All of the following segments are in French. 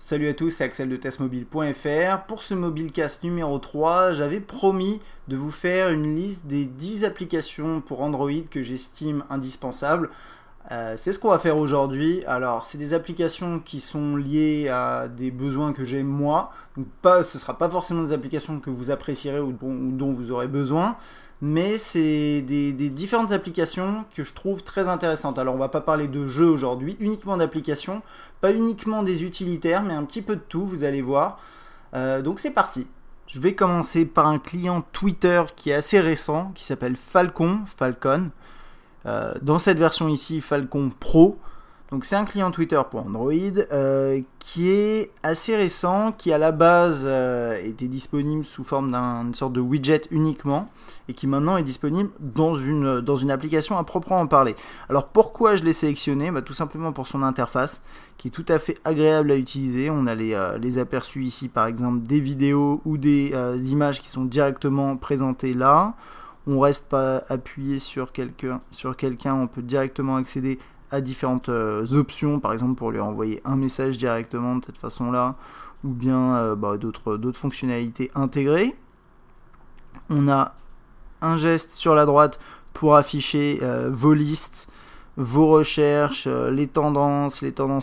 Salut à tous, c'est Axel de testmobile.fr. Pour ce Mobilecast numéro 3, j'avais promis de vous faire une liste des 10 applications pour Android que j'estime indispensables. C'est ce qu'on va faire aujourd'hui. Alors, c'est des applications qui sont liées à des besoins que j'ai moi. Donc, ce ne sera pas forcément des applications que vous apprécierez ou dont vous aurez besoin. Mais c'est des différentes applications que je trouve très intéressantes. Alors, on va pas parler de jeux aujourd'hui, uniquement d'applications. Pas uniquement des utilitaires, mais un petit peu de tout, vous allez voir. Donc, c'est parti. Je vais commencer par un client Twitter qui est assez récent, qui s'appelle Falcon. Dans cette version ici, Falcon Pro. Donc c'est un client Twitter pour Android qui est assez récent, qui à la base était disponible sous forme d'une sorte de widget uniquement et qui maintenant est disponible dans une application à proprement parler. Alors pourquoi je l'ai sélectionné? Tout simplement pour son interface qui est tout à fait agréable à utiliser. On a les aperçus ici par exemple des vidéos ou des images qui sont directement présentées là. On reste pas appuyé sur quelqu'un, on peut directement accéder à différentes options, par exemple pour lui envoyer un message directement de cette façon-là, ou bien d'autres fonctionnalités intégrées. On a un geste sur la droite pour afficher vos listes, vos recherches, les tendances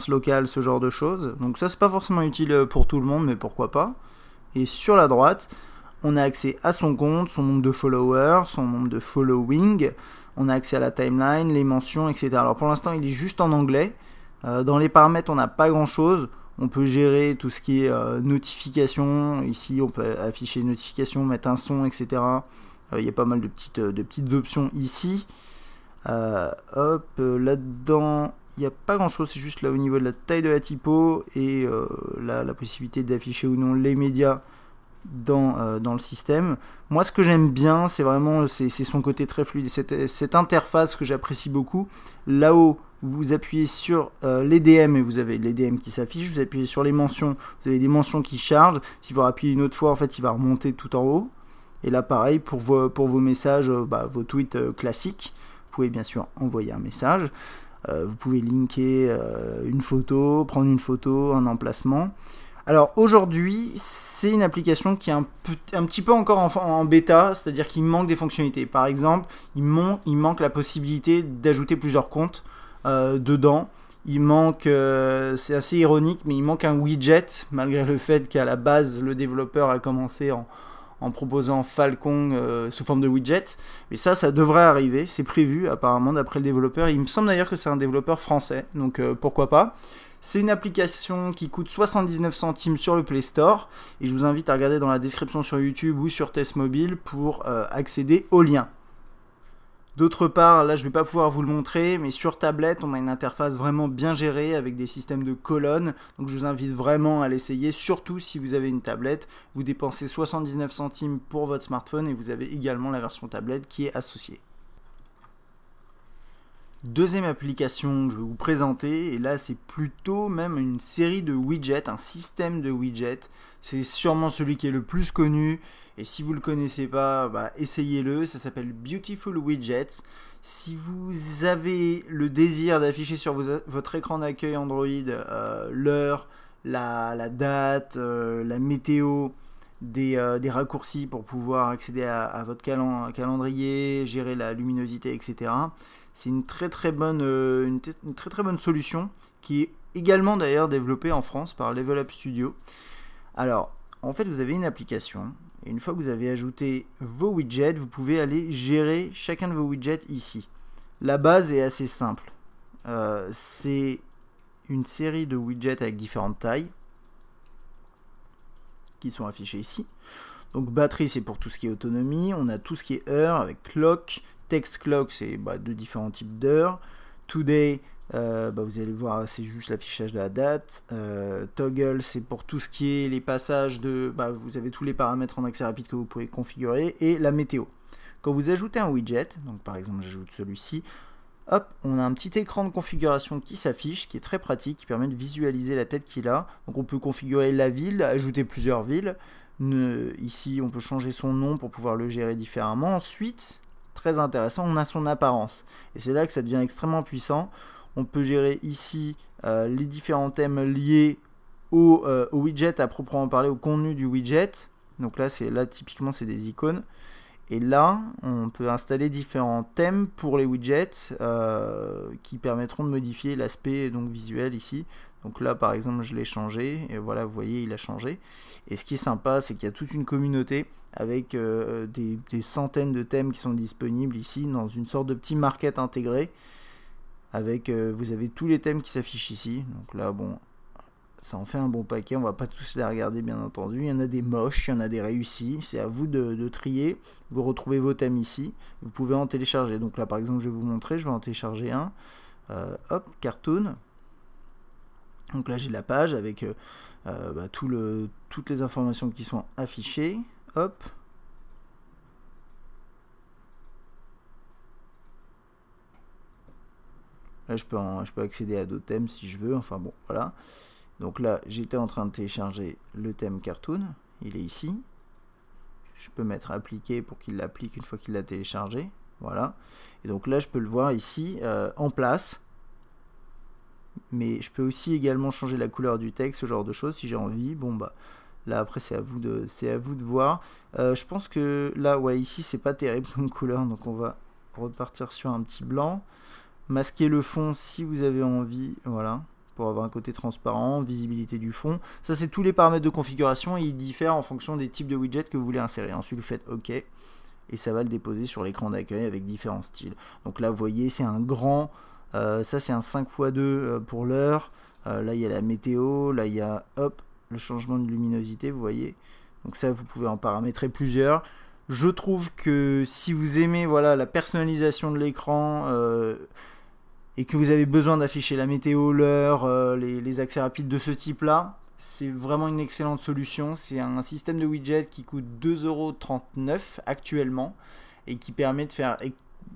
locales, ce genre de choses. Donc ça, c'est pas forcément utile pour tout le monde, mais pourquoi pas. Et sur la droite, on a accès à son compte, son nombre de followers, son nombre de following. On a accès à la timeline, les mentions, etc. Alors pour l'instant, il est juste en anglais. Dans les paramètres, on n'a pas grand-chose. On peut gérer tout ce qui est notification. Ici, on peut afficher notification, mettre un son, etc. Il y a pas mal de petites options ici. Là-dedans, il n'y a pas grand-chose. C'est juste là au niveau de la taille de la typo et la possibilité d'afficher ou non les médias dans le système. Moi, ce que j'aime bien, c'est vraiment c'est son côté très fluide, cette interface que j'apprécie beaucoup. Là-haut, vous appuyez sur les DM et vous avez les DM qui s'affichent. Vous appuyez sur les mentions, vous avez les mentions qui chargent. Si vous appuyez une autre fois, en fait, il va remonter tout en haut. Et là, pareil, pour vos messages, vos tweets classiques, vous pouvez bien sûr envoyer un message. Vous pouvez linker une photo, prendre une photo, un emplacement. Alors aujourd'hui, c'est une application qui est un petit peu encore en bêta, c'est-à-dire qu'il manque des fonctionnalités. Par exemple, il manque la possibilité d'ajouter plusieurs comptes dedans. Il manque, c'est assez ironique, mais il manque un widget, malgré le fait qu'à la base, le développeur a commencé en proposant Falcon sous forme de widget. Mais ça devrait arriver, c'est prévu apparemment d'après le développeur. Il me semble d'ailleurs que c'est un développeur français, donc pourquoi pas. C'est une application qui coûte 79 centimes sur le Play Store et je vous invite à regarder dans la description sur YouTube ou sur Test Mobile pour accéder au lien. D'autre part, là je ne vais pas pouvoir vous le montrer, mais sur tablette on a une interface vraiment bien gérée avec des systèmes de colonnes, donc je vous invite vraiment à l'essayer, surtout si vous avez une tablette. Vous dépensez 79 centimes pour votre smartphone et vous avez également la version tablette qui est associée. Deuxième application que je vais vous présenter, et là c'est plutôt même une série de widgets, un système de widgets. C'est sûrement celui qui est le plus connu, et si vous ne le connaissez pas, essayez-le, ça s'appelle Beautiful Widgets. Si vous avez le désir d'afficher sur votre écran d'accueil Android l'heure, la date, la météo, des raccourcis pour pouvoir accéder à votre calendrier, gérer la luminosité, etc. C'est une très très bonne solution qui est également d'ailleurs développée en France par Level Up Studio. Alors, en fait, vous avez une application et une fois que vous avez ajouté vos widgets, vous pouvez aller gérer chacun de vos widgets ici. La base est assez simple. C'est une série de widgets avec différentes tailles qui sont affichés ici. Donc batterie, c'est pour tout ce qui est autonomie. On a tout ce qui est heure avec clock. Text clock, c'est de différents types d'heures. Today, vous allez voir, c'est juste l'affichage de la date. Toggle, c'est pour tout ce qui est les passages de... vous avez tous les paramètres en accès rapide que vous pouvez configurer. Et la météo. Quand vous ajoutez un widget, donc par exemple j'ajoute celui-ci, hop, on a un petit écran de configuration qui s'affiche, qui est très pratique, qui permet de visualiser la tête qu'il a. Donc on peut configurer la ville, ajouter plusieurs villes. Ici, on peut changer son nom pour pouvoir le gérer différemment. Ensuite, très intéressant, on a son apparence. Et c'est là que ça devient extrêmement puissant. On peut gérer ici les différents thèmes liés au widget à proprement parler, au contenu du widget. Donc là typiquement c'est des icônes. Et là, on peut installer différents thèmes pour les widgets qui permettront de modifier l'aspect visuel ici. Donc là, par exemple, je l'ai changé, et voilà, vous voyez, il a changé. Et ce qui est sympa, c'est qu'il y a toute une communauté avec des centaines de thèmes qui sont disponibles ici, dans une sorte de petit market intégré. Avec, vous avez tous les thèmes qui s'affichent ici. Donc là, bon, ça en fait un bon paquet, on va pas tous les regarder bien entendu, il y en a des moches, il y en a des réussis, c'est à vous de trier, vous retrouvez vos thèmes ici, vous pouvez en télécharger, donc là par exemple je vais vous montrer, je vais en télécharger un, hop, Cartoon, donc là j'ai la page avec toutes les informations qui sont affichées, hop, là je peux accéder à d'autres thèmes si je veux, enfin bon, voilà. Donc là, j'étais en train de télécharger le thème Cartoon, il est ici. Je peux mettre appliquer pour qu'il l'applique une fois qu'il l'a téléchargé. Voilà. Et donc là, je peux le voir ici en place. Mais je peux aussi également changer la couleur du texte, ce genre de choses, si j'ai envie. Bon, bah là, après, c'est à vous de voir. Je pense que là, ouais, ici, c'est pas terrible comme couleur. Donc on va repartir sur un petit blanc. Masquer le fond si vous avez envie. Voilà. Pour avoir un côté transparent, visibilité du fond. Ça, c'est tous les paramètres de configuration et ils diffèrent en fonction des types de widgets que vous voulez insérer. Ensuite, vous faites OK et ça va le déposer sur l'écran d'accueil avec différents styles. Donc là, vous voyez, c'est un grand, ça c'est un 5x2 pour l'heure. Là, il y a la météo, là, il y a hop, le changement de luminosité, vous voyez. Donc ça, vous pouvez en paramétrer plusieurs. Je trouve que si vous aimez voilà, la personnalisation de l'écran, et que vous avez besoin d'afficher la météo, l'heure, les accès rapides de ce type-là, c'est vraiment une excellente solution. C'est un système de widget qui coûte 2,39 € actuellement et qui permet de faire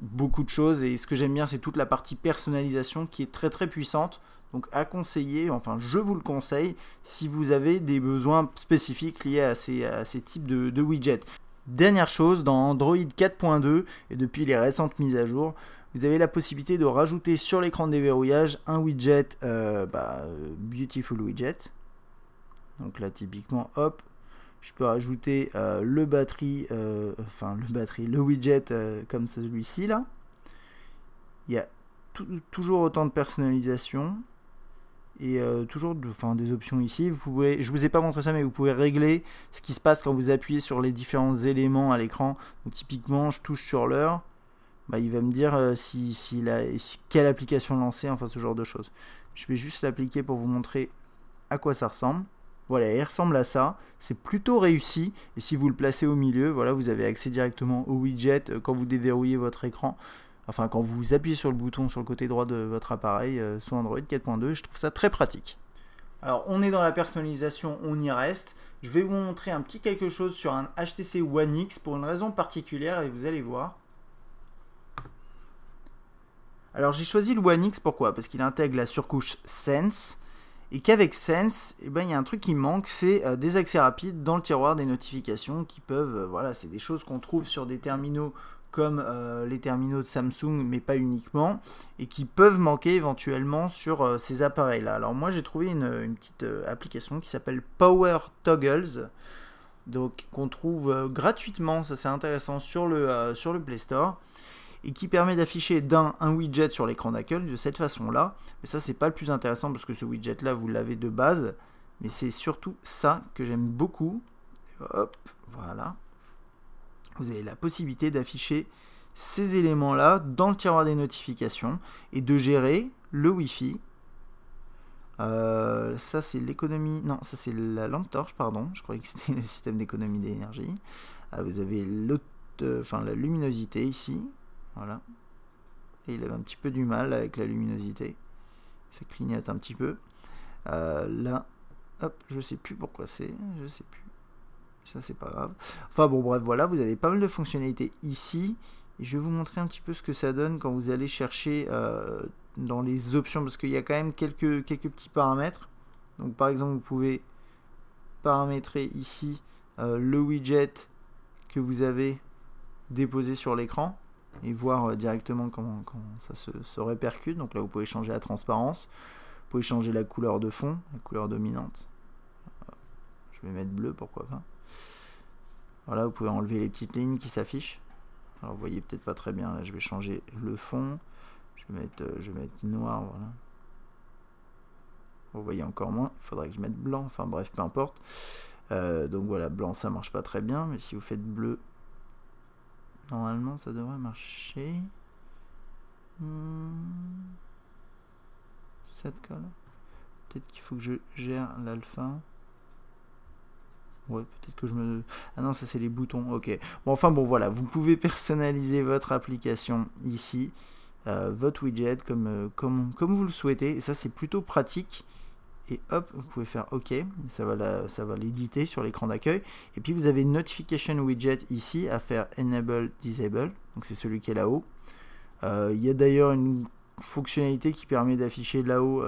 beaucoup de choses. Et ce que j'aime bien, c'est toute la partie personnalisation qui est très très puissante. Donc à conseiller, enfin je vous le conseille, si vous avez des besoins spécifiques liés à ces types de widgets. Dernière chose, dans Android 4.2 et depuis les récentes mises à jour, vous avez la possibilité de rajouter sur l'écran de déverrouillage un widget, Beautiful Widget. Donc là, typiquement, hop, je peux rajouter le widget comme celui-ci là. Il y a toujours autant de personnalisation et toujours des options ici. Je vous ai pas montré ça, mais vous pouvez régler ce qui se passe quand vous appuyez sur les différents éléments à l'écran. Donc typiquement, je touche sur l'heure. Bah, il va me dire quelle application lancer, enfin ce genre de choses. Je vais juste l'appliquer pour vous montrer à quoi ça ressemble. Voilà, il ressemble à ça. C'est plutôt réussi. Et si vous le placez au milieu, voilà, vous avez accès directement au widget quand vous déverrouillez votre écran. Enfin, quand vous appuyez sur le bouton sur le côté droit de votre appareil sous Android 4.2, je trouve ça très pratique. Alors, on est dans la personnalisation, on y reste. Je vais vous montrer un petit quelque chose sur un HTC One X pour une raison particulière et vous allez voir. Alors j'ai choisi le One X, pourquoi? Parce qu'il intègre la surcouche Sense, et qu'avec Sense, il y a un truc qui manque, c'est des accès rapides dans le tiroir des notifications qui peuvent, voilà, c'est des choses qu'on trouve sur des terminaux comme les terminaux de Samsung, mais pas uniquement, et qui peuvent manquer éventuellement sur ces appareils-là. Alors moi j'ai trouvé une petite application qui s'appelle Power Toggles, donc qu'on trouve gratuitement, ça c'est intéressant, sur le Play Store, et qui permet d'afficher un widget sur l'écran d'accueil de cette façon-là. Mais ça, c'est pas le plus intéressant parce que ce widget-là, vous l'avez de base. Mais c'est surtout ça que j'aime beaucoup. Hop, voilà. Vous avez la possibilité d'afficher ces éléments-là dans le tiroir des notifications et de gérer le Wi-Fi. Ça, c'est l'économie... Non, ça, c'est la lampe torche, pardon. Je croyais que c'était le système d'économie d'énergie. Vous avez la luminosité ici. Voilà. Et il avait un petit peu du mal avec la luminosité. Ça clignote un petit peu. Là, hop, je sais plus pourquoi c'est. Je sais plus. Ça, c'est pas grave. Enfin bon, bref, voilà, vous avez pas mal de fonctionnalités ici. Et je vais vous montrer un petit peu ce que ça donne quand vous allez chercher dans les options. Parce qu'il y a quand même quelques petits paramètres. Donc par exemple, vous pouvez paramétrer ici le widget que vous avez déposé sur l'écran et voir directement comment ça se répercute. Donc là vous pouvez changer la transparence, vous pouvez changer la couleur de fond, la couleur dominante, Je vais mettre bleu, pourquoi pas. Voilà, vous pouvez enlever les petites lignes qui s'affichent. Alors vous voyez peut-être pas très bien, là je vais changer le fond. Je vais mettre noir, voilà. Vous voyez encore moins, il faudrait que je mette blanc, enfin bref, peu importe. Donc voilà, blanc ça marche pas très bien, mais si vous faites bleu, normalement ça devrait marcher. Cette colle. Peut-être qu'il faut que je gère l'alpha. Ouais, peut-être que je me... Ah non, ça c'est les boutons, ok. Bon, enfin bon, voilà, vous pouvez personnaliser votre application ici, votre widget comme vous le souhaitez, et ça c'est plutôt pratique. Et hop, vous pouvez faire OK, ça va l'éditer sur l'écran d'accueil. Et puis vous avez une Notification Widget ici à faire Enable, Disable, donc c'est celui qui est là-haut. Il y a d'ailleurs une fonctionnalité qui permet d'afficher là-haut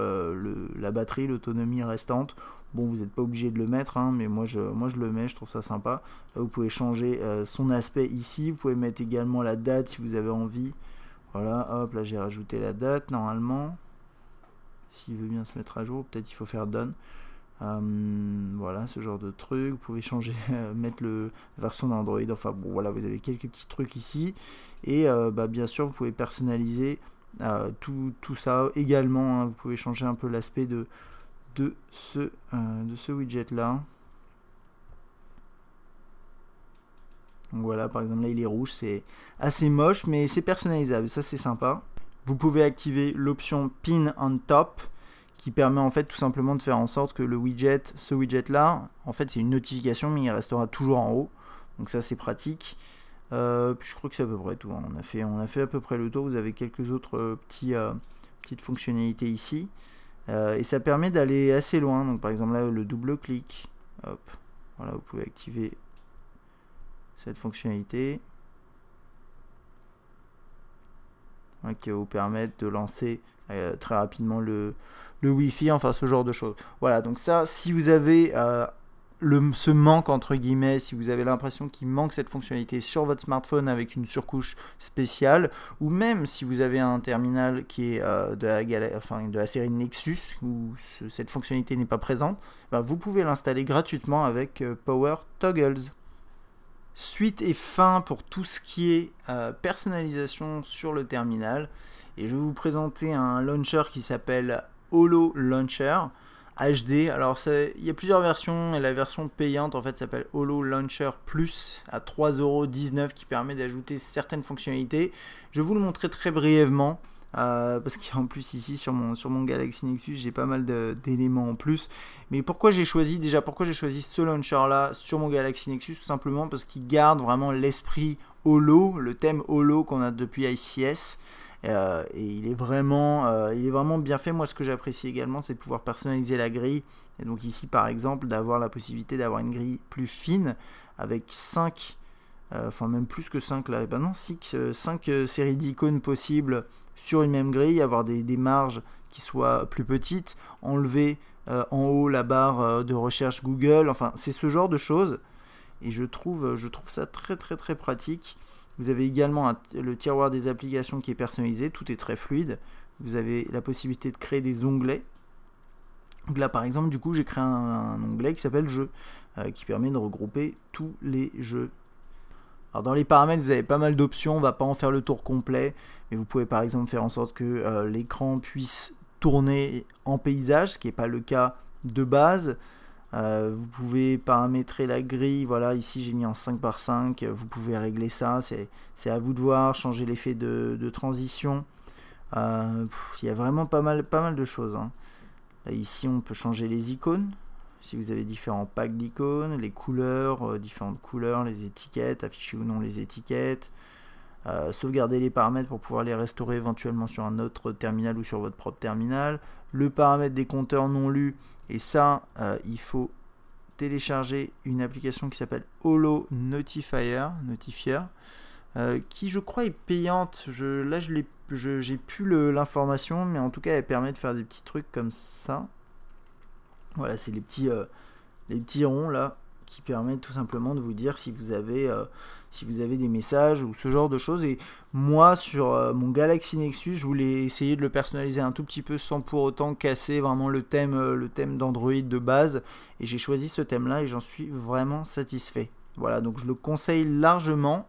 la batterie, l'autonomie restante. Bon, vous n'êtes pas obligé de le mettre, hein, mais moi je le mets, je trouve ça sympa. Là, vous pouvez changer son aspect ici, vous pouvez mettre également la date si vous avez envie. Voilà, hop, là j'ai rajouté la date normalement. S'il veut bien se mettre à jour, peut-être il faut faire Done. Voilà, ce genre de truc. Vous pouvez changer, mettre la version d'Android. Enfin bon, voilà, vous avez quelques petits trucs ici. Et bien sûr, vous pouvez personnaliser tout ça également. Hein. Vous pouvez changer un peu l'aspect de ce widget là. Donc voilà, par exemple là il est rouge, c'est assez moche, mais c'est personnalisable, ça c'est sympa. Vous pouvez activer l'option Pin on Top, qui permet en fait tout simplement de faire en sorte que ce widget là, en fait c'est une notification, mais il restera toujours en haut. Donc ça c'est pratique. Puis je crois que c'est à peu près tout. Hein. On a fait à peu près le tour. Vous avez quelques autres petites fonctionnalités ici. Et ça permet d'aller assez loin. Donc par exemple là le double clic. Hop. Voilà, vous pouvez activer cette fonctionnalité. Qui va vous permettre de lancer très rapidement le Wi-Fi, enfin ce genre de choses. Voilà, donc ça, si vous avez ce manque entre guillemets, si vous avez l'impression qu'il manque cette fonctionnalité sur votre smartphone avec une surcouche spéciale, ou même si vous avez un terminal qui est de la série Nexus, où cette fonctionnalité n'est pas présente, vous pouvez l'installer gratuitement avec Power Toggles. Suite et fin pour tout ce qui est personnalisation sur le terminal, et je vais vous présenter un launcher qui s'appelle Holo Launcher HD. Alors il y a plusieurs versions, et la version payante en fait s'appelle Holo Launcher Plus à 3,19 € qui permet d'ajouter certaines fonctionnalités. Je vais vous le montrer très brièvement. Parce qu'en plus ici sur mon Galaxy Nexus j'ai pas mal d'éléments en plus. Mais pourquoi j'ai choisi ce launcher là sur mon Galaxy Nexus? Tout simplement parce qu'il garde vraiment l'esprit holo, le thème holo qu'on a depuis ICS. Et il est vraiment bien fait. Moi ce que j'apprécie également c'est de pouvoir personnaliser la grille. Et donc ici par exemple d'avoir la possibilité d'avoir une grille plus fine avec 5 enfin même plus que 5 là, 5 séries d'icônes possibles sur une même grille, avoir des marges qui soient plus petites, enlever en haut la barre de recherche Google, enfin c'est ce genre de choses, et je trouve ça très pratique. Vous avez également le tiroir des applications qui est personnalisé, tout est très fluide. Vous avez la possibilité de créer des onglets. Donc là par exemple du coup j'ai créé un onglet qui s'appelle Jeux, qui permet de regrouper tous les jeux. Alors dans les paramètres, vous avez pas mal d'options, on ne va pas en faire le tour complet, mais vous pouvez par exemple faire en sorte que l'écran puisse tourner en paysage, ce qui n'est pas le cas de base. Vous pouvez paramétrer la grille, voilà, ici j'ai mis en 5x5, vous pouvez régler ça, c'est à vous de voir, changer l'effet de transition. Il y a vraiment pas mal de choses. Hein. Là, ici on peut changer les icônes. Si vous avez différents packs d'icônes, les couleurs, différentes couleurs, les étiquettes, afficher ou non les étiquettes, sauvegarder les paramètres pour pouvoir les restaurer éventuellement sur un autre terminal ou sur votre propre terminal, le paramètre des compteurs non lus, et ça, il faut télécharger une application qui s'appelle Holo Notifier, qui je crois est payante. Là, j'ai plus l'information, mais en tout cas, elle permet de faire des petits trucs comme ça. Voilà, c'est les petits ronds là qui permet tout simplement de vous dire si vous avez des messages ou ce genre de choses. Et moi, sur mon Galaxy Nexus, je voulais essayer de le personnaliser un tout petit peu sans pour autant casser vraiment le thème d'Android de base. Et j'ai choisi ce thème-là et j'en suis vraiment satisfait. Voilà, donc je le conseille largement.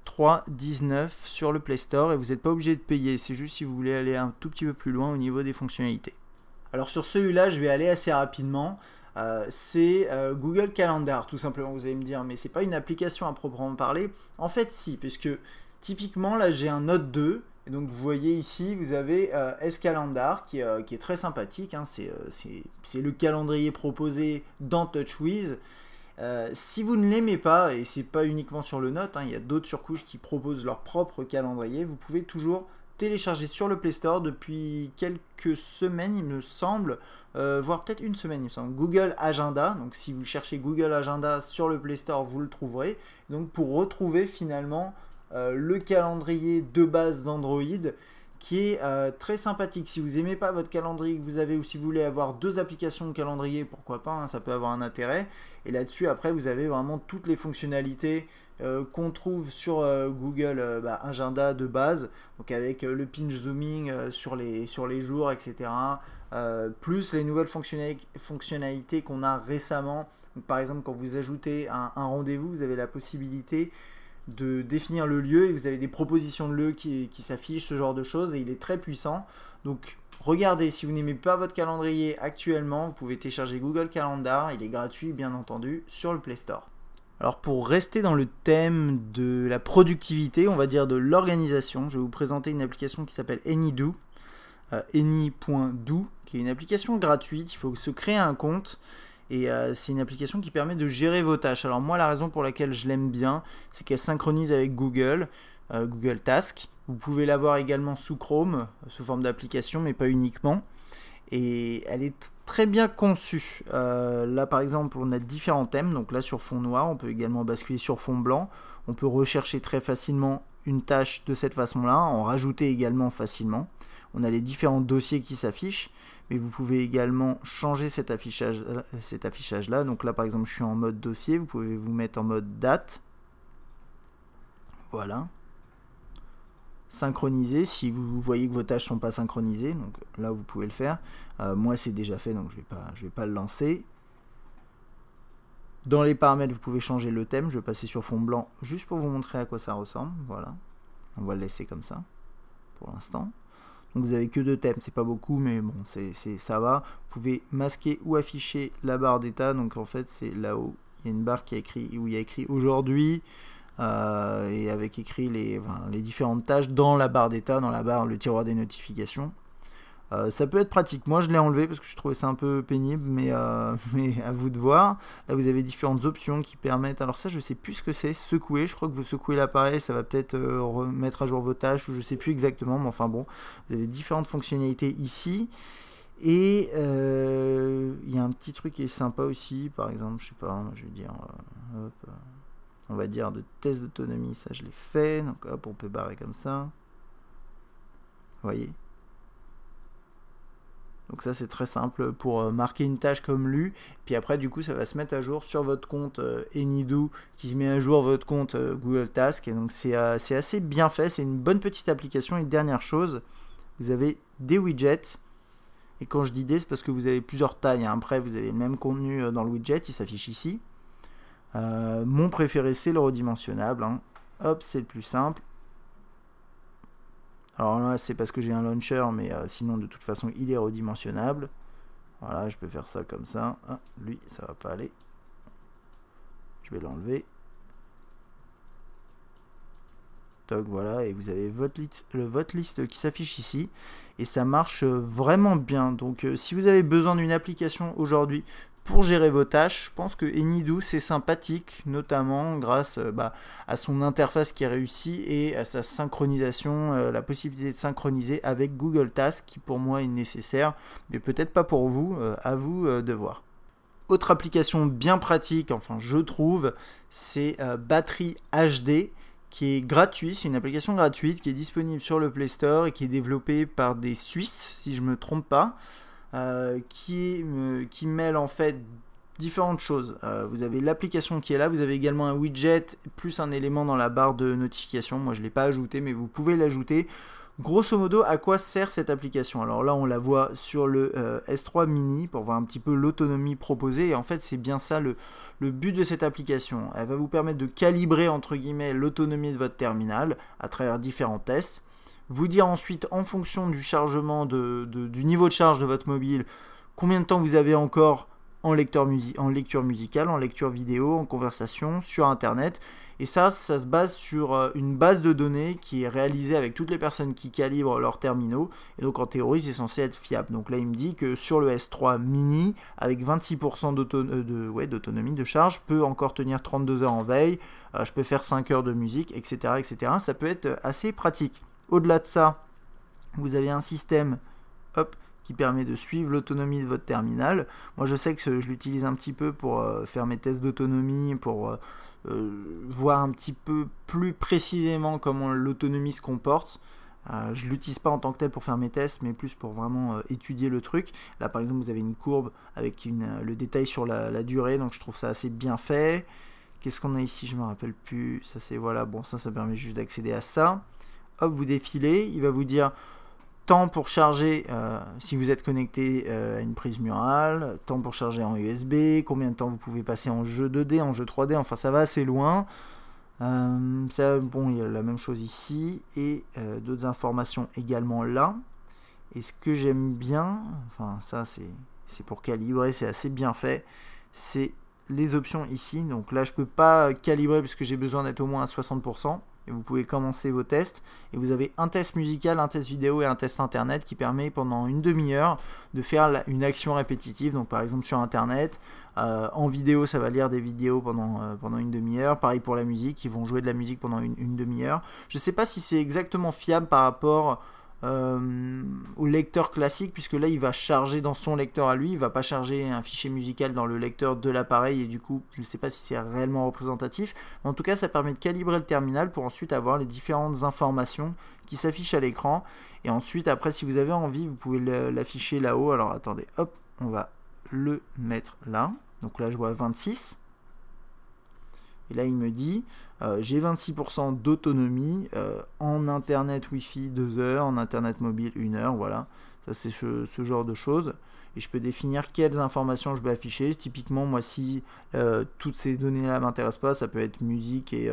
3,19 sur le Play Store et vous n'êtes pas obligé de payer. C'est juste si vous voulez aller un tout petit peu plus loin au niveau des fonctionnalités. Alors sur celui-là, je vais aller assez rapidement. C'est Google Calendar, tout simplement. Vous allez me dire, mais c'est pas une application à proprement parler. En fait, si, puisque typiquement, là, j'ai un Note 2. Et donc, vous voyez ici, vous avez S-Calendar, qui est très sympathique. Hein. C'est le calendrier proposé dans TouchWiz. Si vous ne l'aimez pas, et c'est pas uniquement sur le Note, hein, il y a d'autres surcouches qui proposent leur propre calendrier, vous pouvez toujours télécharger sur le Play Store depuis quelques semaines, il me semble, voire peut-être une semaine, il me semble. Google Agenda, donc si vous cherchez Google Agenda sur le Play Store, vous le trouverez. Donc pour retrouver finalement le calendrier de base d'Android, qui est très sympathique. Si vous n'aimez pas votre calendrier que vous avez, ou si vous voulez avoir deux applications de calendrier, pourquoi pas, hein, ça peut avoir un intérêt. Et là-dessus, après, vous avez vraiment toutes les fonctionnalités qu'on trouve sur Google Agenda de base, donc avec le pinch zooming sur les jours, etc. Plus les nouvelles fonctionnalités qu'on a récemment. Donc, par exemple, quand vous ajoutez un rendez-vous, vous avez la possibilité de définir le lieu et vous avez des propositions de lieu qui s'affichent, ce genre de choses, et il est très puissant. Donc regardez, si vous n'aimez pas votre calendrier actuellement, vous pouvez télécharger Google Calendar, il est gratuit bien entendu sur le Play Store. Alors pour rester dans le thème de la productivité, on va dire de l'organisation, je vais vous présenter une application qui s'appelle AnyDo, any.do, qui est une application gratuite. Il faut se créer un compte. Et c'est une application qui permet de gérer vos tâches. Alors moi, la raison pour laquelle je l'aime bien, c'est qu'elle synchronise avec Google Task. Vous pouvez l'avoir également sous Chrome, sous forme d'application, mais pas uniquement. Et elle est très bien conçue. Là, par exemple, on a différents thèmes. Donc là, sur fond noir, on peut également basculer sur fond blanc. On peut rechercher très facilement une tâche de cette façon-là, en rajouter également facilement. On a les différents dossiers qui s'affichent, mais vous pouvez également changer cet affichage-là. Donc là, par exemple, je suis en mode dossier. Vous pouvez vous mettre en mode date. Voilà. Synchroniser si vous voyez que vos tâches ne sont pas synchronisées. Donc là, vous pouvez le faire. Moi, c'est déjà fait, donc je vais pas le lancer. Dans les paramètres, vous pouvez changer le thème. Je vais passer sur fond blanc juste pour vous montrer à quoi ça ressemble. Voilà. On va le laisser comme ça pour l'instant. Donc vous avez que deux thèmes, c'est pas beaucoup, mais bon, ça va. Vous pouvez masquer ou afficher la barre d'état. Donc en fait, c'est là-haut, il y a une barre où il y a écrit aujourd'hui, et avec écrit les différentes tâches dans la barre d'état, dans le tiroir des notifications. Ça peut être pratique. Moi, je l'ai enlevé parce que je trouvais ça un peu pénible, mais à vous de voir. Là, vous avez différentes options qui permettent. Alors ça, je sais plus ce que c'est. Secouer. Je crois que vous secouez l'appareil, ça va peut-être remettre à jour vos tâches, ou je sais plus exactement. Mais enfin bon, vous avez différentes fonctionnalités ici. Et il y a un petit truc qui est sympa aussi. Par exemple, je sais pas, je vais dire, on va dire de test d'autonomie. Ça, je l'ai fait. Donc hop, on peut barrer comme ça. Vous voyez. Donc ça, c'est très simple pour marquer une tâche comme lue. Puis après, du coup, ça va se mettre à jour sur votre compte AnyDo, qui met à jour votre compte Google Task. Et donc c'est assez bien fait. C'est une bonne petite application. Et dernière chose, vous avez des widgets. Et quand je dis des, c'est parce que vous avez plusieurs tailles. Après, vous avez le même contenu dans le widget. Il s'affiche ici. Mon préféré, c'est le redimensionnable. Hein. Hop, c'est le plus simple. Alors là, c'est parce que j'ai un launcher, mais sinon, de toute façon, il est redimensionnable. Voilà, je peux faire ça comme ça. Ah, lui, ça va pas aller. Je vais l'enlever. Toc, voilà, et vous avez votre liste qui s'affiche ici. Et ça marche vraiment bien. Donc, si vous avez besoin d'une application aujourd'hui pour gérer vos tâches, je pense que AnyDo, c'est sympathique, notamment grâce à son interface qui est réussie et à sa synchronisation, la possibilité de synchroniser avec Google Task, qui pour moi est nécessaire, mais peut-être pas pour vous, à vous de voir. Autre application bien pratique, enfin je trouve, c'est Battery HD, qui est gratuit, c'est une application gratuite qui est disponible sur le Play Store et qui est développée par des Suisses, si je ne me trompe pas. Qui mêle en fait différentes choses. Vous avez l'application qui est là, vous avez également un widget plus un élément dans la barre de notification. Moi je ne l'ai pas ajouté, mais vous pouvez l'ajouter. Grosso modo, à quoi sert cette application? Alors là, on la voit sur le S3 Mini pour voir un petit peu l'autonomie proposée. Et en fait, c'est bien ça le but de cette application. Elle va vous permettre de calibrer, entre guillemets, l'autonomie de votre terminal à travers différents tests. Vous dire ensuite, en fonction du chargement, du niveau de charge de votre mobile, combien de temps vous avez encore en lecture musicale, en lecture vidéo, en conversation, sur Internet. Et ça se base sur une base de données qui est réalisée avec toutes les personnes qui calibrent leurs terminaux. Et donc en théorie, c'est censé être fiable. Donc là, il me dit que sur le S3 Mini, avec 26% d'autonomie de charge, je peux encore tenir 32 heures en veille, je peux faire 5 heures de musique, etc., etc. Ça peut être assez pratique. Au-delà de ça, vous avez un système qui permet de suivre l'autonomie de votre terminal. Moi, je sais que je l'utilise un petit peu pour faire mes tests d'autonomie, pour voir un petit peu plus précisément comment l'autonomie se comporte. Je ne l'utilise pas en tant que tel pour faire mes tests, mais plus pour vraiment étudier le truc. Là, par exemple, vous avez une courbe avec le détail sur la durée, donc je trouve ça assez bien fait. Qu'est-ce qu'on a ici? Je ne me rappelle plus. Ça, c'est voilà. Bon, ça permet juste d'accéder à ça. Hop, vous défilez. Il va vous dire temps pour charger si vous êtes connecté à une prise murale, temps pour charger en USB, combien de temps vous pouvez passer en jeu 2D, en jeu 3D, enfin ça va assez loin. Bon, il y a la même chose ici et d'autres informations également là. Et ce que j'aime bien, enfin ça c'est pour calibrer, c'est assez bien fait, c'est les options ici. Donc là je peux pas calibrer parce que j'ai besoin d'être au moins à 60%. Et vous pouvez commencer vos tests. Et vous avez un test musical, un test vidéo et un test internet qui permet pendant une demi-heure de faire une action répétitive. Donc par exemple sur internet, en vidéo ça va lire des vidéos pendant une demi-heure. Pareil pour la musique, ils vont jouer de la musique pendant une demi-heure. Je ne sais pas si c'est exactement fiable par rapport au lecteur classique, puisque là il va charger dans son lecteur à lui, il va pas charger un fichier musical dans le lecteur de l'appareil, et du coup je ne sais pas si c'est réellement représentatif, mais en tout cas ça permet de calibrer le terminal pour ensuite avoir les différentes informations qui s'affichent à l'écran. Et ensuite après, si vous avez envie, vous pouvez l'afficher là-haut. Alors attendez, hop, on va le mettre là. Donc là je vois 26. Et là, il me dit, j'ai 26% d'autonomie en Internet Wi-Fi 2 heures, en Internet mobile 1 heure, voilà. Ça, c'est ce genre de choses. Et je peux définir quelles informations je vais afficher. Typiquement, moi, si toutes ces données-là ne m'intéressent pas, ça peut être musique et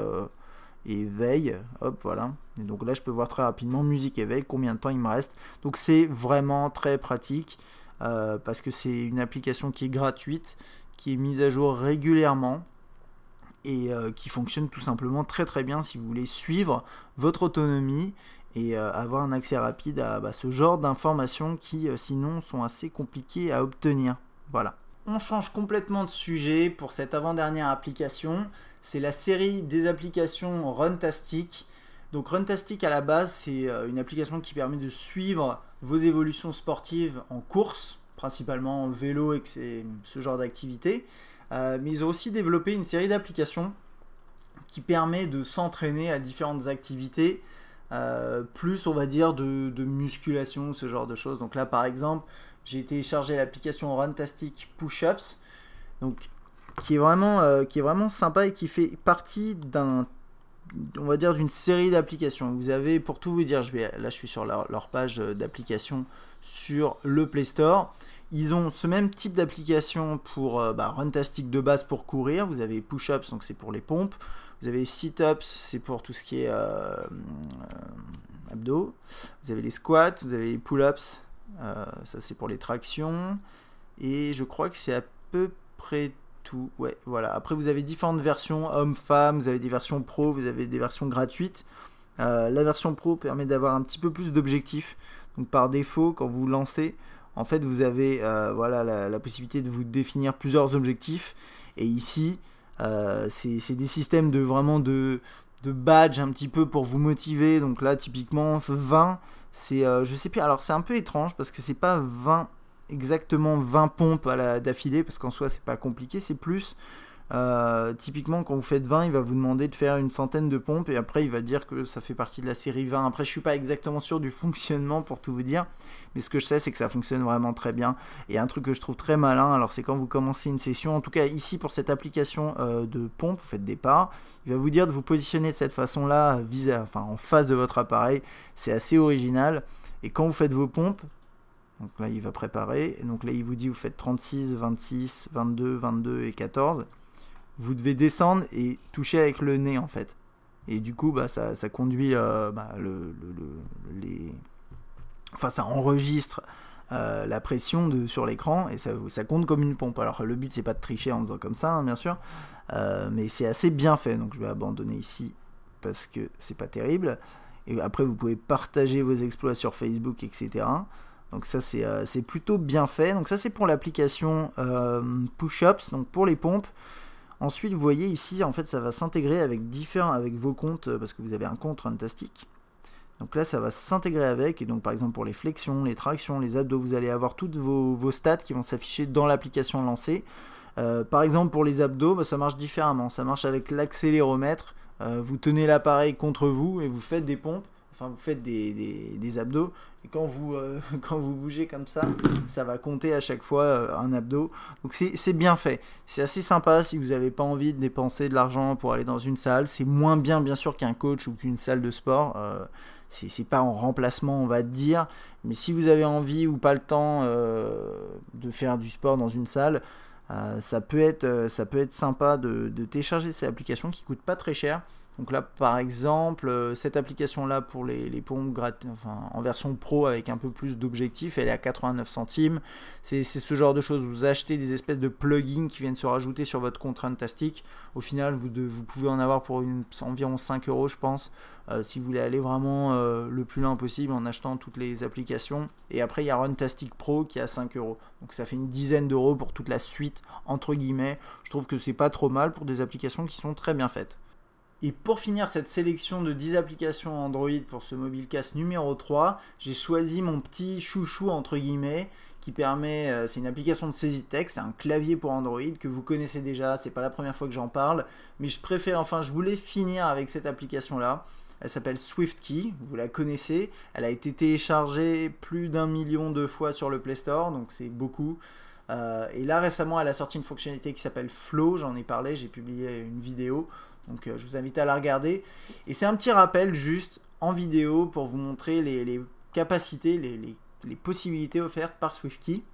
veille. Hop, voilà. Et donc là, je peux voir très rapidement musique et veille, combien de temps il me reste. Donc, c'est vraiment très pratique parce que c'est une application qui est gratuite, qui est mise à jour régulièrement, et qui fonctionne tout simplement très très bien si vous voulez suivre votre autonomie et avoir un accès rapide à ce genre d'informations qui sinon sont assez compliquées à obtenir. Voilà. On change complètement de sujet pour cette avant-dernière application. C'est la série des applications Runtastic. Donc Runtastic à la base, c'est une application qui permet de suivre vos évolutions sportives en course, principalement en vélo et ce genre d'activité. Mais ils ont aussi développé une série d'applications qui permet de s'entraîner à différentes activités, plus on va dire de musculation, ce genre de choses. Donc là par exemple, j'ai téléchargé l'application Runtastic Push-Ups, donc qui est vraiment sympa et qui fait partie on va dire d'une série d'applications. Vous avez, pour tout vous dire, là je suis sur leur page d'application sur le Play Store. Ils ont ce même type d'application pour Runtastic de base pour courir. Vous avez Push-Ups, donc c'est pour les pompes. Vous avez Sit-Ups, c'est pour tout ce qui est abdos. Vous avez les squats, vous avez les Pull-Ups, ça c'est pour les tractions. Et je crois que c'est à peu près tout. Ouais, voilà. Après vous avez différentes versions, hommes-femmes, vous avez des versions pro, vous avez des versions gratuites. La version pro permet d'avoir un petit peu plus d'objectifs. Donc par défaut, quand vous lancez, en fait, vous avez voilà, la possibilité de vous définir plusieurs objectifs. Et ici, c'est des systèmes de badge un petit peu pour vous motiver. Donc là, typiquement, 20, c'est, je sais plus, alors c'est un peu étrange parce que c'est pas exactement 20 pompes d'affilée, parce qu'en soi, c'est pas compliqué. C'est plus Typiquement, quand vous faites 20, il va vous demander de faire une centaine de pompes et après il va dire que ça fait partie de la série 20. Après, je suis pas exactement sûr du fonctionnement pour tout vous dire, mais ce que je sais, c'est que ça fonctionne vraiment très bien. Et un truc que je trouve très malin, alors c'est quand vous commencez une session, en tout cas ici pour cette application de pompe, vous faites des pas, il va vous dire de vous positionner de cette façon-là, en face de votre appareil. C'est assez original. Et quand vous faites vos pompes, donc là il va préparer, et donc là il vous dit vous faites 36, 26, 22, 22 et 14. Vous devez descendre et toucher avec le nez en fait. Et du coup, ça conduit ça enregistre la pression sur l'écran et ça compte comme une pompe. Alors le but c'est pas de tricher en faisant comme ça, hein, bien sûr, mais c'est assez bien fait. Donc je vais abandonner ici parce que c'est pas terrible. Et après vous pouvez partager vos exploits sur Facebook, etc. Donc ça c'est plutôt bien fait. Donc ça c'est pour l'application Push-Ups, donc pour les pompes. Ensuite, vous voyez ici, en fait, ça va s'intégrer avec vos comptes, parce que vous avez un compte Runtastic. Donc là, ça va s'intégrer avec, et donc par exemple pour les flexions, les tractions, les abdos, vous allez avoir toutes vos stats qui vont s'afficher dans l'application lancée. Par exemple, pour les abdos, ça marche différemment. Ça marche avec l'accéléromètre. Vous tenez l'appareil contre vous et vous faites des pompes. Enfin, vous faites des abdos, et quand vous bougez comme ça va compter à chaque fois un abdo. Donc c'est bien fait, c'est assez sympa si vous n'avez pas envie de dépenser de l'argent pour aller dans une salle. C'est moins bien sûr qu'un coach ou qu'une salle de sport, c'est pas en remplacement on va dire, mais si vous avez envie ou pas le temps de faire du sport dans une salle, ça peut être sympa de télécharger ces applications qui coûtent pas très cher. Donc là par exemple cette application là pour les pompes en version pro avec un peu plus d'objectifs, elle est à 89 centimes. C'est ce genre de choses, vous achetez des espèces de plugins qui viennent se rajouter sur votre compte Runtastic. Au final vous pouvez en avoir pour environ 5 € je pense, si vous voulez aller vraiment le plus loin possible en achetant toutes les applications. Et après il y a Runtastic Pro qui est à 5 €, donc ça fait une dizaine d'euros pour toute la suite entre guillemets. Je trouve que c'est pas trop mal pour des applications qui sont très bien faites. Et pour finir cette sélection de 10 applications Android pour ce Mobilecast numéro 3, j'ai choisi mon petit chouchou entre guillemets qui permet, c'est une application de saisie de texte, c'est un clavier pour Android que vous connaissez déjà, c'est pas la première fois que j'en parle, mais je voulais finir avec cette application là. Elle s'appelle SwiftKey, vous la connaissez, elle a été téléchargée plus d'1 million de fois sur le Play Store, donc c'est beaucoup. Et là récemment elle a sorti une fonctionnalité qui s'appelle Flow, j'en ai parlé, j'ai publié une vidéo. Donc je vous invite à la regarder. Et c'est un petit rappel juste en vidéo pour vous montrer les capacités, les possibilités offertes par SwiftKey.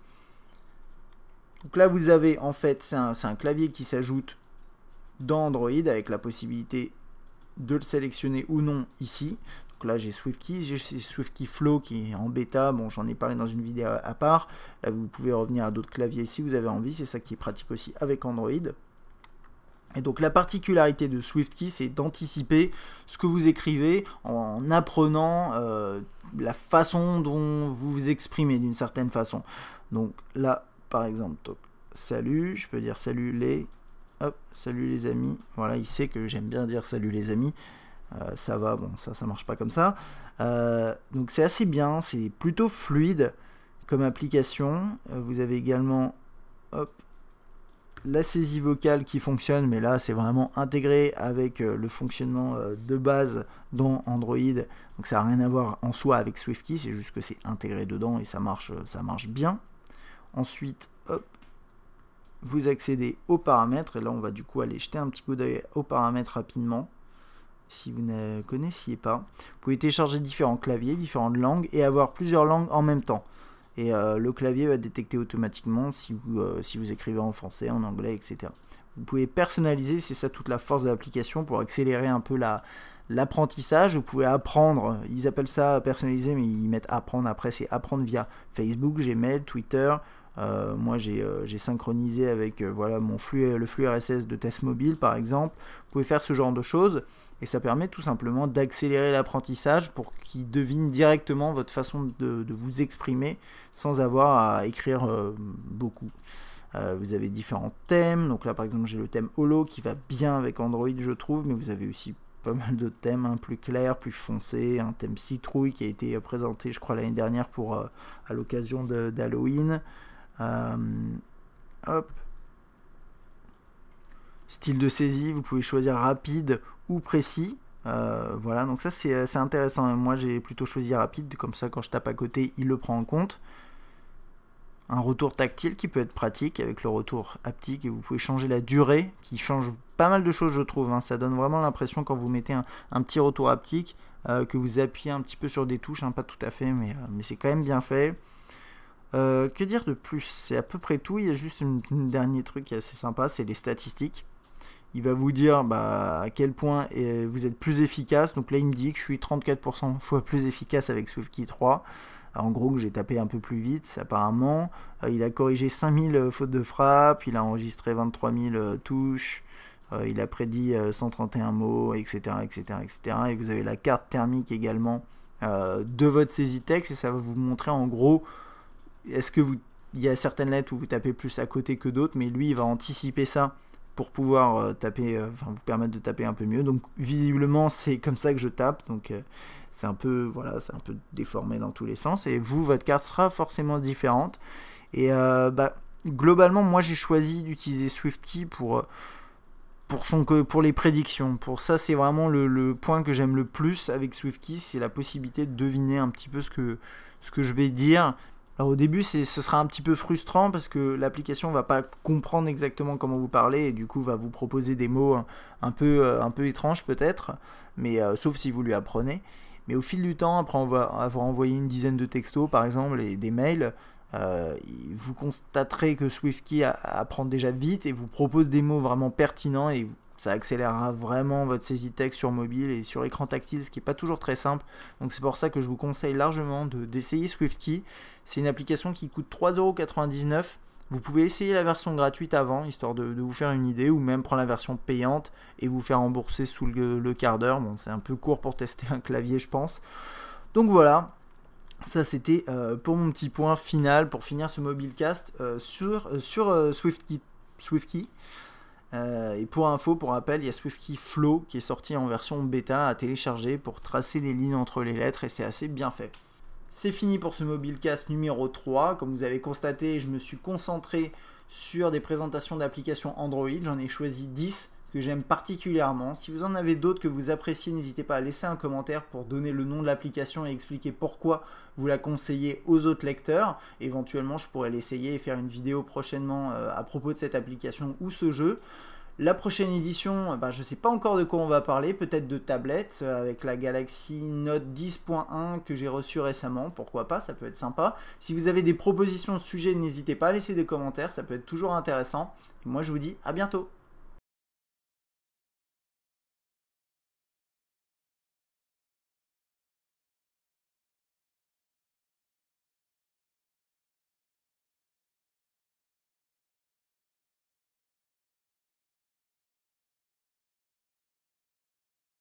Donc là vous avez en fait, c'est un clavier qui s'ajoute dans Android avec la possibilité de le sélectionner ou non ici. Donc là j'ai SwiftKey, j'ai SwiftKey Flow qui est en bêta, bon j'en ai parlé dans une vidéo à part. Là vous pouvez revenir à d'autres claviers si vous avez envie, c'est ça qui est pratique aussi avec Android. Et donc la particularité de SwiftKey, c'est d'anticiper ce que vous écrivez en apprenant la façon dont vous vous exprimez d'une certaine façon. Donc là, par exemple, salut, je peux dire salut les amis. Voilà, il sait que j'aime bien dire salut les amis. Ça va, bon, ça marche pas comme ça. Donc c'est assez bien, c'est plutôt fluide comme application. Vous avez également, la saisie vocale qui fonctionne, mais là c'est vraiment intégré avec le fonctionnement de base dans Android, donc ça n'a rien à voir en soi avec SwiftKey, c'est juste que c'est intégré dedans et ça marche bien. Ensuite, vous accédez aux paramètres, et là on va du coup aller jeter un petit coup d'œil aux paramètres rapidement, si vous ne connaissiez pas. Vous pouvez télécharger différents claviers, différentes langues, et avoir plusieurs langues en même temps. Et le clavier va détecter automatiquement si vous écrivez en français, en anglais, etc. Vous pouvez personnaliser, c'est ça toute la force de l'application, pour accélérer un peu l'apprentissage. Vous pouvez apprendre, ils appellent ça personnaliser, mais ils mettent apprendre après, c'est apprendre via Facebook, Gmail, Twitter. Moi j'ai synchronisé avec voilà, le flux RSS de Test Mobile par exemple. Vous pouvez faire ce genre de choses et ça permet tout simplement d'accélérer l'apprentissage pour qu'il devine directement votre façon de vous exprimer sans avoir à écrire beaucoup. Vous avez différents thèmes, donc là par exemple j'ai le thème Holo qui va bien avec Android je trouve, mais vous avez aussi pas mal de thèmes plus clairs, plus foncés, un thème citrouille qui a été présenté je crois l'année dernière à l'occasion d'Halloween. Style de saisie, vous pouvez choisir rapide ou précis. Voilà, donc ça c'est intéressant. Moi j'ai plutôt choisi rapide, comme ça quand je tape à côté, il le prend en compte. Un retour tactile qui peut être pratique avec le retour haptique, et vous pouvez changer la durée qui change pas mal de choses, je trouve. Hein. Ça donne vraiment l'impression quand vous mettez un petit retour haptique que vous appuyez un petit peu sur des touches, hein, pas tout à fait, mais c'est quand même bien fait. Que dire de plus? C'est à peu près tout. Il y a juste un dernier truc qui est assez sympa, c'est les statistiques. Il va vous dire à quel point vous êtes plus efficace. Donc là, il me dit que je suis 34% fois plus efficace avec SwiftKey 3. En gros, que j'ai tapé un peu plus vite, apparemment. Il a corrigé 5000 fautes de frappe, il a enregistré 23 000 touches, il a prédit 131 mots, etc., etc., etc. Et vous avez la carte thermique également de votre saisie texte, et ça va vous montrer en gros, il y a certaines lettres où vous tapez plus à côté que d'autres, mais lui, il va anticiper ça pour pouvoir vous permettre de taper un peu mieux. Donc visiblement c'est comme ça que je tape, donc c'est un peu déformé dans tous les sens, et votre carte sera forcément différente. Et globalement moi j'ai choisi d'utiliser SwiftKey pour les prédictions. Pour ça, c'est vraiment le point que j'aime le plus avec SwiftKey, c'est la possibilité de deviner un petit peu ce que je vais dire. Alors au début, ce sera un petit peu frustrant parce que l'application va pas comprendre exactement comment vous parlez, et du coup va vous proposer des mots un peu étranges peut-être, mais sauf si vous lui apprenez. Mais au fil du temps, après avoir envoyé une dizaine de textos par exemple et des mails, vous constaterez que SwiftKey apprend déjà vite et vous propose des mots vraiment pertinents, et ça accélérera vraiment votre saisie de texte sur mobile et sur écran tactile, ce qui n'est pas toujours très simple. Donc c'est pour ça que je vous conseille largement d'essayer SwiftKey. C'est une application qui coûte 3,99 €. Vous pouvez essayer la version gratuite avant, histoire de vous faire une idée, ou même prendre la version payante et vous faire rembourser sous le quart d'heure. Bon, c'est un peu court pour tester un clavier, je pense. Donc voilà. Ça c'était pour mon petit point final, pour finir ce mobilecast sur SwiftKey. Et pour info, pour rappel, il y a SwiftKey Flow qui est sorti en version bêta à télécharger pour tracer des lignes entre les lettres, et c'est assez bien fait. C'est fini pour ce mobilecast numéro 3. Comme vous avez constaté, je me suis concentré sur des présentations d'applications Android. J'en ai choisi 10 que j'aime particulièrement. Si vous en avez d'autres que vous appréciez, n'hésitez pas à laisser un commentaire pour donner le nom de l'application et expliquer pourquoi vous la conseillez aux autres lecteurs. Éventuellement, je pourrais l'essayer et faire une vidéo prochainement à propos de cette application ou ce jeu. La prochaine édition, je ne sais pas encore de quoi on va parler, peut-être de tablettes avec la Galaxy Note 10.1 que j'ai reçue récemment, pourquoi pas, ça peut être sympa. Si vous avez des propositions de sujets, n'hésitez pas à laisser des commentaires, ça peut être toujours intéressant. Et moi je vous dis à bientôt.